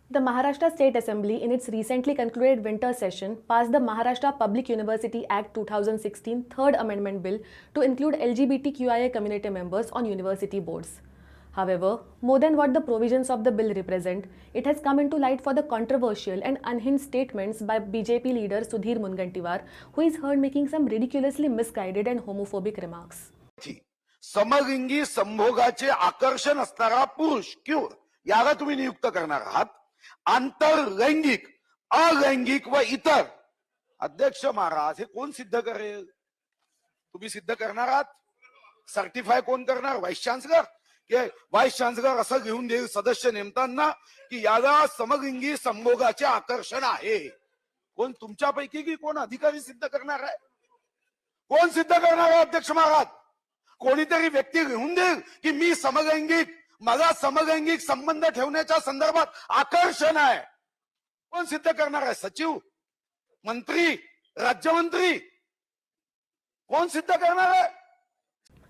The Maharashtra State Assembly, in its recently concluded winter session, passed the Maharashtra Public University Act 2016 Third Amendment Bill to include LGBTQIA community members on university boards. However, more than what the provisions of the bill represent, it has come into light for the controversial and unhinged statements by BJP leader Sudhir Mungantiwar, who is heard making some ridiculously misguided and homophobic remarks. समलिंगी संभोगाचे आकर्षण असणारा पुरुष किंवा याला तुम्ही नियुक्त करणार आहात. आंतरलैंगिक, अलैंगिक व इतर अध्यक्ष महाराज हे कोण सिद्ध करेल? तुम्ही सिद्ध करणार आहात? सर्टिफाय कोण करणार? Vice chancellor? की व्हाईस चान्सलर असं घेऊन देईल सदस्य नेमताना की याला समलिंगी संभोगाचे आकर्षण आहे? कोण तुमच्यापैकी की कोण अधिकारी सिद्ध करणार आहे? कोण सिद्ध करणार आहे अध्यक्ष महाराज? कोणीतरी व्यक्ती घेऊन देईल की मी समलैंगिक, मला समलैंगिक संबंध ठेवण्याच्या संदर्भात आकर्षण आहे? कोण सिद्ध करणार आहे? सचिव, मंत्री, राज्यमंत्री कोण सिद्ध करणार आहे?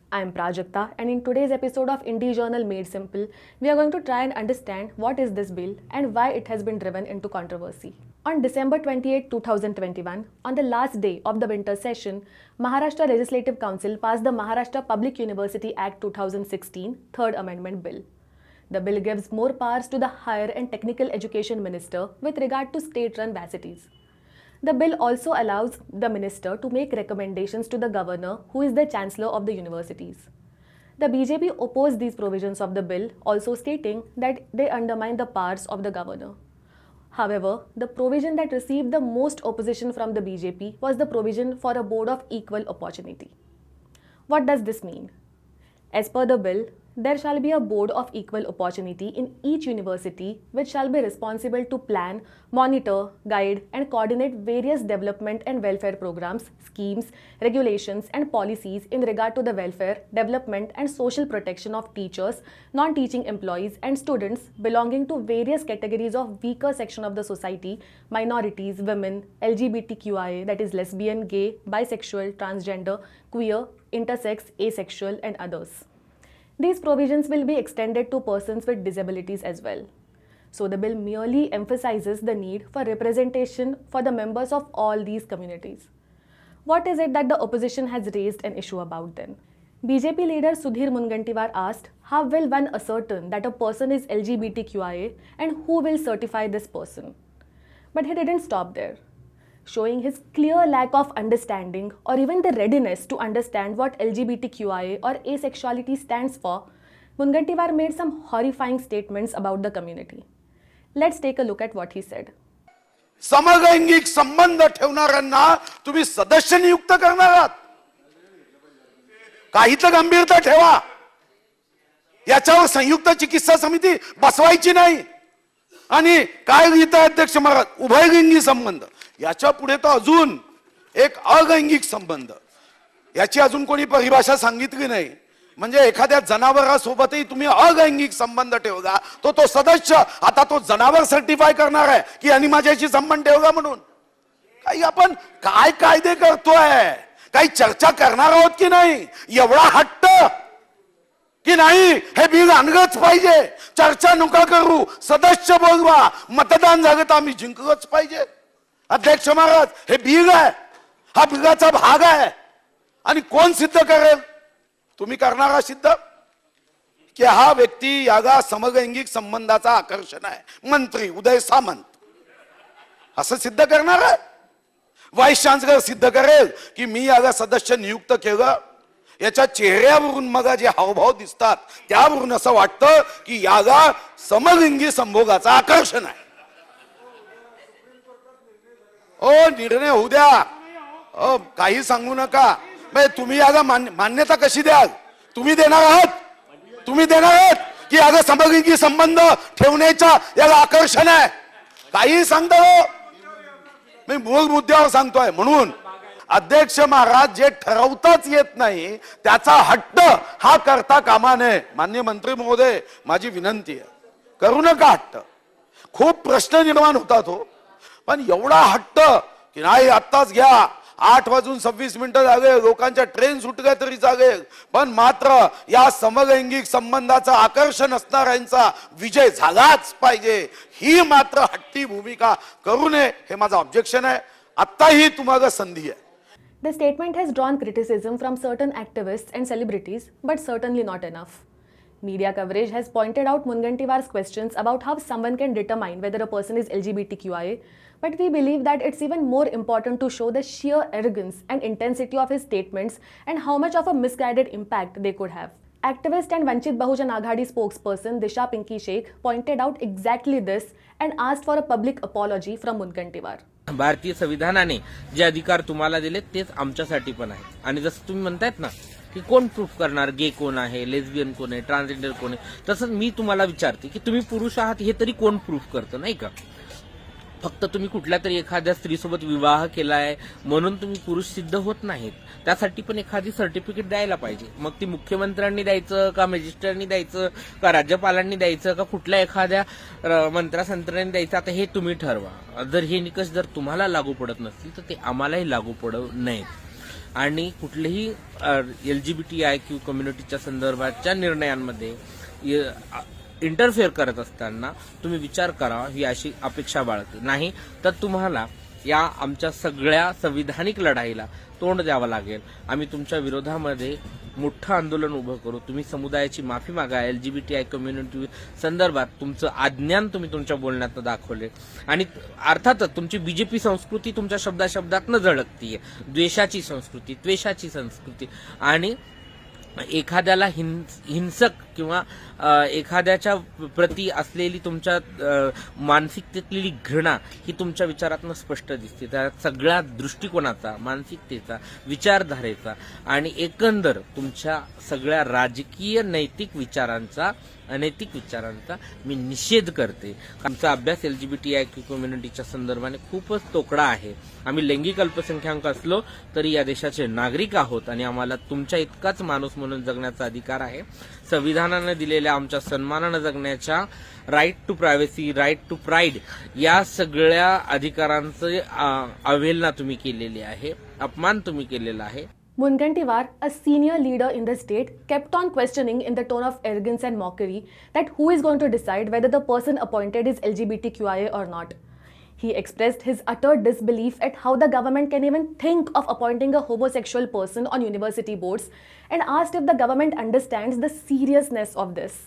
I am Prajakta, and in today's episode of Indie Journal Made Simple, we are going to try and understand what is this bill and why it has been driven into controversy. On December 28, 2021, on the last day of the winter session, Maharashtra Legislative Council passed the Maharashtra Public University Act 2016 Third Amendment Bill. The bill gives more powers to the Higher and Technical Education Minister with regard to state-run varsity. The bill also allows the minister to make recommendations to the governor, who is the chancellor of the universities. The BJP opposed these provisions of the bill, also stating that they undermine the powers of the governor. However, the provision that received the most opposition from the BJP was the provision for a board of equal opportunity. What does this mean? As per the bill, there shall be a board of equal opportunity in each university which shall be responsible to plan, monitor, guide and coordinate various development and welfare programs, schemes, regulations and policies in regard to the welfare, development and social protection of teachers, non-teaching employees and students belonging to various categories of weaker section of the society, minorities, women, LGBTQIA, that is lesbian, gay, bisexual, transgender, queer, intersex, asexual and others. These provisions will be extended to persons with disabilities as well. So the bill merely emphasizes the need for representation for the members of all these communities. What is it that the opposition has raised an issue about then? BJP leader Sudhir Mungantiwar asked, how will one ascertain that a person is LGBTQIA and who will certify this person? But he didn't stop there. Showing his clear lack of understanding or even the readiness to understand what LGBTQIA or asexuality stands for, Mungantiwar made some horrifying statements about the community. Let's take a look at what he said. समलैंगिक संबंध ठेवणाऱ्यांना तुम्ही सदस्य नियुक्त करणार आहात? काही तर गंभीरता ठेवा. याच्यावर संयुक्त चिकित्सा समिती बसवायची नाही. आणि काय लिहितं अध्यक्ष महाराज? उभयलिंगी संबंध. याच्या पुढे तर अजून एक अलैंगिक संबंध, याची अजून कोणी परिभाषा सांगितली नाही. म्हणजे एखाद्या जनावरासोबतही तुम्ही अलैंगिक संबंध ठेवला तो सदस्य आता तो जनावर सर्टिफाय करणार आहे की यांनी माझ्याशी संबंध ठेवला म्हणून? काही आपण काय कायदे करतोय? काही चर्चा करणार आहोत की नाही? एवढा हट्ट की नाही हे बिल आणलंच पाहिजे, चर्चा नका करू, सदस्य बोलवा, मतदान झालं तर आम्ही जिंकलंच पाहिजे. अध्यक्ष महाराज, हे बिल आहे, हा बिलाचा भाग आहे. आणि कोण सिद्ध करेल? तुम्ही करणारा सिद्ध की हा व्यक्ती याला समलैंगिक संबंधाचा आकर्षण आहे? मंत्री उदय सामंत असं सिद्ध करणार आहे? व्हाईस चान्सलर सिद्ध करेल की मी याला सदस्य नियुक्त केलं? याच्या चेहऱ्यावरून मग जे हावभाव दिसतात त्यावरून असं वाटतं की याला समलिंगी संभोगाचं आकर्षण आहे. ओ निर्णय होऊ द्या, काही सांगू नका. तुम्ही याला मान्यता कशी द्याल? तुम्ही देणार आहात? तुम्ही देणार आहात की याला समलिंगी संबंध ठेवण्याचा याला आकर्षण आहे? काही सांगतो, मी मूळ मुद्द्यावर सांगतोय. म्हणून अध्यक्ष महाराज, जे ठरवताच येत नाही त्याचा हट्ट हा करता कामा नये. माननीय मंत्री महोदय, माझी विनंती आहे, करू नका हट्ट. खूप प्रश्न निर्माण होतात हो, पण एवढा हट्ट की नाही आत्ताच घ्या, 8:26 झाले, लोकांच्या ट्रेन सुटल्या तरी चालेल, पण मात्र या समलैंगिक संबंधाचं आकर्षण असणाऱ्यांचा विजय झालाच पाहिजे, ही मात्र हट्टी भूमिका करू नये हे माझं ऑब्जेक्शन आहे. आत्ताही तुम्हाला संधी आहे. The statement has drawn criticism from certain activists and celebrities, but certainly not enough. Media coverage has pointed out Mungantiwar's questions about how someone can determine whether a person is LGBTQIA, but we believe that it's even more important to show the sheer arrogance and intensity of his statements and how much of a misguided impact they could have. Activist and Vanchit Bahujan Aghadi spokesperson Disha Pinky Sheikh pointed out exactly this and asked for a public apology from Mungantiwar. भारतीय संविधानाने जे अधिकार तुम्हाला दिले तेच आमच्यासाठी पण आहेत. आणि जसं तुम्ही म्हणतायत ना की कोण प्रूफ करणार गे कोण आहे, लेस्बियन कोण आहे, ट्रान्सजेंडर कोण आहे, तसंच मी तुम्हाला विचारते की तुम्ही पुरुष आहात हे तरी कोण प्रूफ करतं, नाही का? फक्त तुम्ही कुठल्या तरी एखाद्या स्त्रीसोबत विवाह केलाय म्हणून तुम्ही पुरुष सिद्ध होत नाहीत. त्यासाठी पण एखादी सर्टिफिकेट द्यायला पाहिजे. मग ती मुख्यमंत्र्यांनी द्यायचं का, मॅजिस्ट्रेटनी द्यायचं का, राज्यपालांनी द्यायचं का, कुठल्या एखाद्या मंत्रासंत्रांनी द्यायचं, आता हे तुम्ही ठरवा. जर हे निकष जर तुम्हाला लागू पडत नसतील तर ते आम्हालाही लागू पडू नयेत. आणि कुठलेही LGBTIQ कम्युनिटीच्या संदर्भाच्या निर्णयांमध्ये इंटरफेअर करत असताना तुम्ही विचार करा ही अशी अपेक्षा बाळगते. नाही तर तुम्हाला या आमच्या सगळ्या संविधानिक लढाईला तोंड द्यावं लागेल. आम्ही तुमच्या विरोधामध्ये मोठं आंदोलन उभं करू. तुम्ही समुदायाची माफी मागा. LGBTI कम्युनिटी संदर्भात तुमचं अज्ञान तुम्ही तुमच्या बोलण्यात दाखवले. आणि अर्थातच तुमची बीजेपी संस्कृती तुमच्या शब्दाशब्दातनं झळकतीये. द्वेषाची संस्कृती, त्वेषाची संस्कृती आणि एखाद्याला हिंसक किंवा एखाद्याच्या प्रती असलेली तुमच्या मानसिकतेतली घृणा ही तुमच्या विचारातनं स्पष्ट दिसते. त्या सगळ्या दृष्टिकोनाचा, मानसिकतेचा, विचारधारेचा आणि एकंदर तुमच्या सगळ्या राजकीय नैतिक विचारांचा, अनैतिक विचारांचा मी निषेध करते. आमचा अभ्यास LGBTIQ कम्युनिटीच्या संदर्भाने खूपच तोकडा आहे. आम्ही लैंगिक अल्पसंख्याक असलो तरी या देशाचे नागरिक आहोत आणि आम्हाला तुमच्या इतकाच माणूस म्हणून जगण्याचा अधिकार आहे. संविधानाने दिलेल्या आमच्या सन्मानानं जगण्याच्या right to privacy, right to pride या सगळ्या अधिकारांचे अवहेलना तुम्ही केलेली आहे, अपमान तुम्ही केलेला आहे. Mungantiwar, a senior leader in the state, kept on questioning in the tone of arrogance and mockery that who is going to decide whether the person appointed is LGBTQIA or not. He expressed his utter disbelief at how the government can even think of appointing a homosexual person on university boards and asked if the government understands the seriousness of this.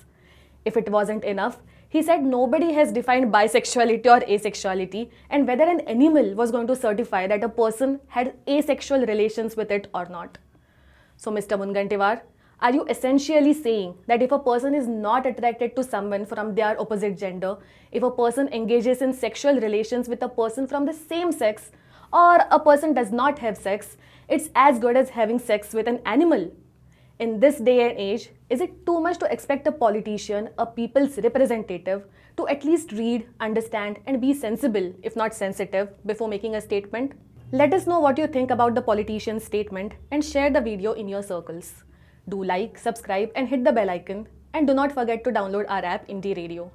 If it wasn't enough, he said nobody has defined bisexuality or asexuality and whether an animal was going to certify that a person had asexual relations with it or not. So Mr. Mungantiwar, are you essentially saying that if a person is not attracted to someone from their opposite gender, if a person engages in sexual relations with a person from the same sex, or a person does not have sex, it's as good as having sex with an animal? In this day and age, is it too much to expect a politician, a people's representative, to at least read, understand, and be sensible, if not sensitive, before making a statement? Let us know what you think about the politician's statement and share the video in your circles. Do like, subscribe, and hit the bell icon. And do not forget to download our app, Indie Radio.